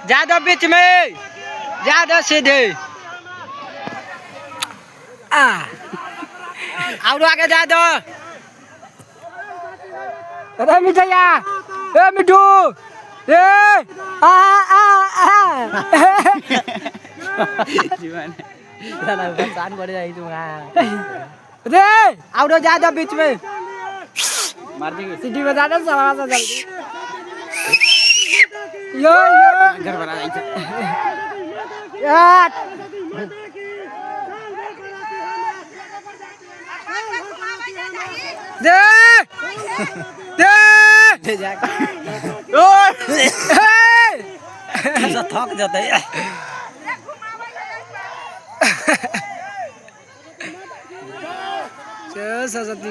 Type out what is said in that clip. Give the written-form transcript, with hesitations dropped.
ज्यादा बीच में, ज्यादा सीधे। और आगे जा दो। अरे मिठैया, ए मिठू, ए आ आ आ। जीवन ना पहचान कर जाई तुम्हारा। रे और ज्यादा बीच में मार देंगे। सीटी बजा दो सवा सा जल्दी। यो घर बना यार दे दे ले जा। ऐसा थक जाता है। सरस्वती